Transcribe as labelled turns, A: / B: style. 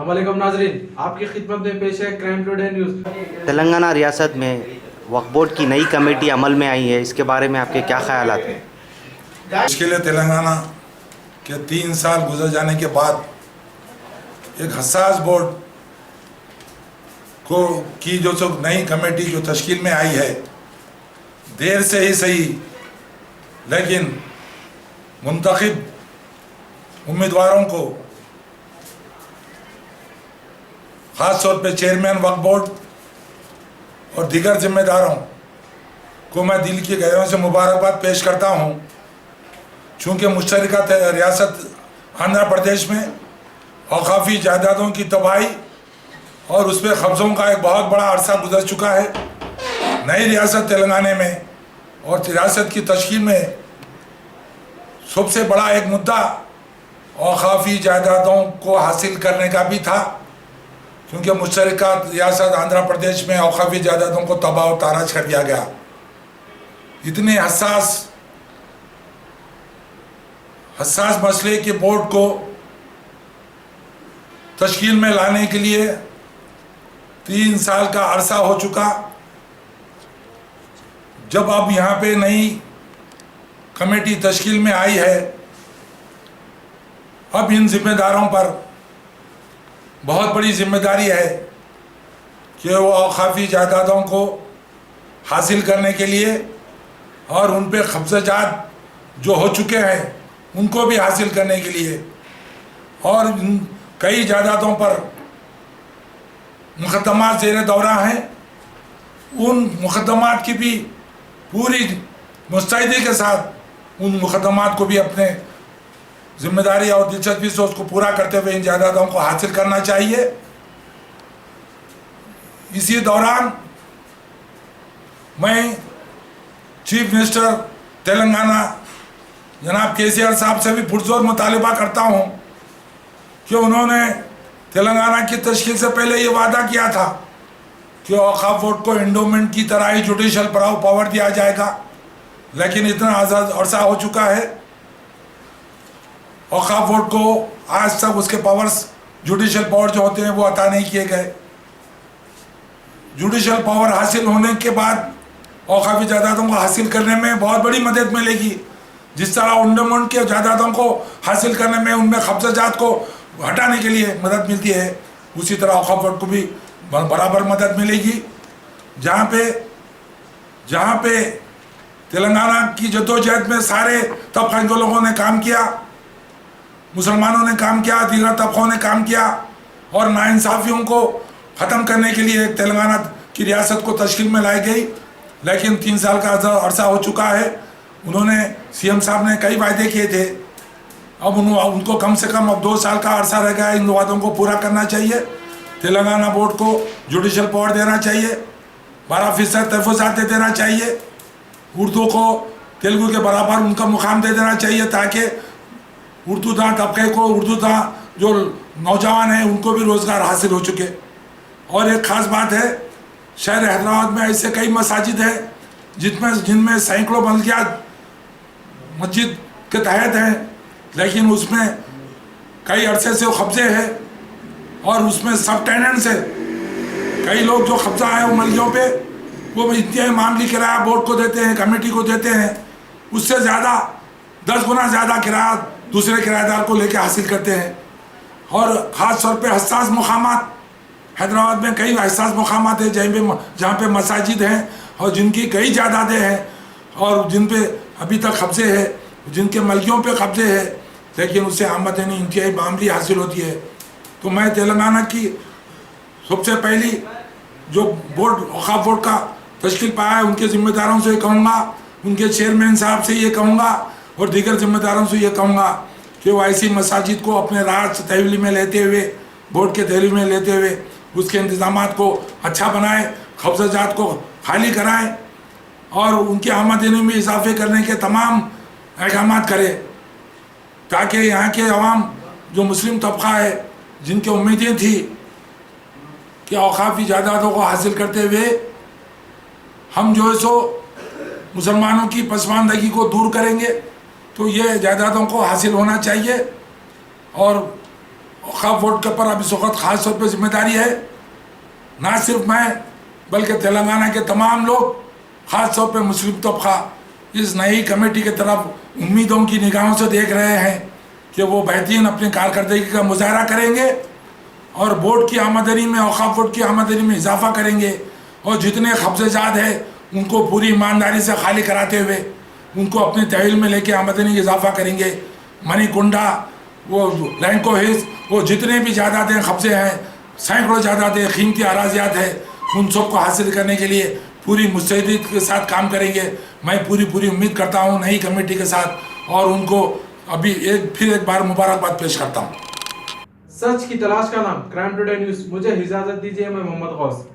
A: अस्सलामुअलैकुम नाजरीन, आपकी खिदमत में पेश है क्राइम टुडे न्यूज़।
B: तेलंगाना रियासत में वक्फ बोर्ड की नई कमेटी अमल में आई है, इसके बारे में आपके क्या ख्यालात हैं?
C: मुश्किल तेलंगाना के 3 साल गुजर जाने के बाद एक हसास बोर्ड को की जो नई कमेटी जो तश्कील में आई है, देर से ही सही लेकिन मुंतखब उम्मीदवारों को, ख़ास तौर पे चेयरमैन वक्फ बोर्ड और दीगर जिम्मेदारों को मैं दिल की गहराइयों से मुबारकबाद पेश करता हूँ। चूँकि मुश्तरका रियासत आंध्र प्रदेश में औकाफ़ी जायदादों की तबाही और उस पर कब्ज़ों का एक बहुत बड़ा अरसा गुजर चुका है। नई रियासत तेलंगाना में और रियासत की तश्कील में सबसे बड़ा एक मुद्दा औकाफ़ी जायदादों को हासिल करने का भी था, क्योंकि मुश्तरका रियासत आंध्र प्रदेश में औकाफ़ी जायदादों को तबाह ताराज कर दिया गया। इतने हसास मसले के बोर्ड को तश्कील में लाने के लिए 3 साल का अरसा हो चुका। जब अब यहाँ पे नई कमेटी तश्कील में आई है, अब इन जिम्मेदारों पर बहुत बड़ी जिम्मेदारी है कि वो औकाफ़ी जायदादों को हासिल करने के लिए और उन पे कब्ज़ात जो हो चुके हैं उनको भी हासिल करने के लिए, और कई जायदादों पर मुकदमात ज़ेर दौरा हैं, उन मुकदमात की भी पूरी मुस्तैदी के साथ उन मुकदमात को भी अपने जिम्मेदारी और दिलचस्पी से उसको पूरा करते हुए इन जायदादों को हासिल करना चाहिए। इसी दौरान मैं चीफ मिनिस्टर तेलंगाना जनाब केसीआर साहब से भी पुरजोर मुतालिबा करता हूँ कि उन्होंने तेलंगाना की तश्कील से पहले ये वादा किया था कि औकाफ बोर्ड को एंडोमेंट की तरह ही जुडिशल पावर दिया जाएगा, लेकिन इतना आज़ाद अरसा हो चुका है, औकाफ बोर्ड को आज तक उसके पावर्स, जुडिशल पावर जो होते हैं वो अता नहीं किए गए। जुडिशल पावर हासिल होने के बाद औकाफी जायदादों को हासिल करने में बहुत बड़ी मदद मिलेगी। जिस तरह एंडोमेंट के जायदादों को हासिल करने में उनमें कब्ज़ात को हटाने के लिए मदद मिलती है, उसी तरह औकाफ बोर्ड को भी बराबर मदद मिलेगी। जहाँ पे तेलंगाना की जद्दोजहद में सारे तबक़े के लोगों ने काम किया, मुसलमानों ने काम किया, दीगर तबक़ों ने काम किया और नाइंसाफ़ियों को ख़त्म करने के लिए तेलंगाना की रियासत को तश्कील में लाई गई। लेकिन 3 साल का अरसा हो चुका है, उन्होंने सीएम साहब ने कई वायदे किए थे, अब उनको कम से कम अब 2 साल का अरसा रह गया। इन वादों को पूरा करना चाहिए। तेलंगाना बोर्ड को जुडिशल पावर देना चाहिए, 12% तहफ़्फ़ुज़ात दे देना चाहिए, उर्दू को तेलुगु के बराबर उनका मुकाम दे देना चाहिए, ताकि उर्दू दां तबके को, उर्दू दां जो नौजवान हैं उनको भी रोज़गार हासिल हो चुके। और एक ख़ास बात है, शहर हैदराबाद में ऐसे कई मसाजिद हैं जिनमें सैकड़ों मलकियात मस्जिद के तहत हैं, लेकिन उसमें कई अरसे से कब्ज़े हैं और उसमें सब टेनेंट्स है। कई लोग जो कब्ज़ा है वो मलकियों पे वो इंतहाई मामूली किराया बोर्ड को देते हैं, कमेटी को देते हैं, उससे ज़्यादा 10 गुना ज़्यादा किराया दूसरे किराएदार को लेकर हासिल करते हैं। और ख़ास तौर पे हसास मकामात, हैदराबाद में कई हसास मकामात हैं जहाँ पे मसाजिद हैं और जिनकी कई जायदादें हैं और जिन पे अभी तक कब्ज़े है, जिनके मलकियों पे कब्ज़े है, लेकिन उससे आमदनी इंतहाई मामूली हासिल होती है। तो मैं तेलंगाना की सबसे पहली जो बोर्ड, औकाफ बोर्ड का तश्कील पाया है, उनके ज़िम्मेदारों से कहूँगा, उनके चेयरमैन साहब से ये कहूँगा और दीगर ज़िम्मेदारों से ये कहूँगा कि वो ऐसी मसाजिद को अपने राज तहवील में लेते हुए, बोर्ड के तहवील में लेते हुए उसके इंतज़ामात को अच्छा बनाएं, कब्ज़ात को खाली कराएं और उनकी आमदनी में इजाफे करने के तमाम अहकाम करें, ताकि यहाँ के अवाम जो मुस्लिम तबका है, जिनकी उम्मीदें थी कि औकाफ़ी जायदादों को हासिल करते हुए हम जो है सो मुसलमानों की पसमानदगी को दूर करेंगे, तो ये जायदादों को हासिल होना चाहिए। और औकाफ बोर्ड के ऊपर अब इस वक्त ख़ास तौर पर जिम्मेदारी है। ना सिर्फ मैं बल्कि तेलंगाना के तमाम लोग, ख़ास तौर पर मुस्लिम तबका, इस नई कमेटी की तरफ उम्मीदों की निगाहों से देख रहे हैं कि वो बेहतरीन अपनी कारकर्दगी का मुजाहरा करेंगे और बोर्ड की आमदनी में, औकाफ बोर्ड की आमदनी में इजाफा करेंगे और जितने कब्ज़ेजात हैं उनको पूरी ईमानदारी से खाली कराते हुए उनको अपनी तहवील में लेके आमदनी में इजाफा करेंगे। मणिकुंडा, वो लैंको हिल्स, वो जितने भी जायदादें कब्जे हैं, सैकड़ों जायदादें, कीमती अराजियात है, उन सबको हासिल करने के लिए पूरी मुस्तैदी के साथ काम करेंगे। मैं पूरी उम्मीद करता हूँ नई कमेटी के साथ, और उनको अभी फिर एक बार मुबारकबाद पेश करता हूँ।
A: सच की तलाश का नाम क्राइम टुडे न्यूज। मुझे इजाजत दीजिए, मैं मोहम्मद गौस।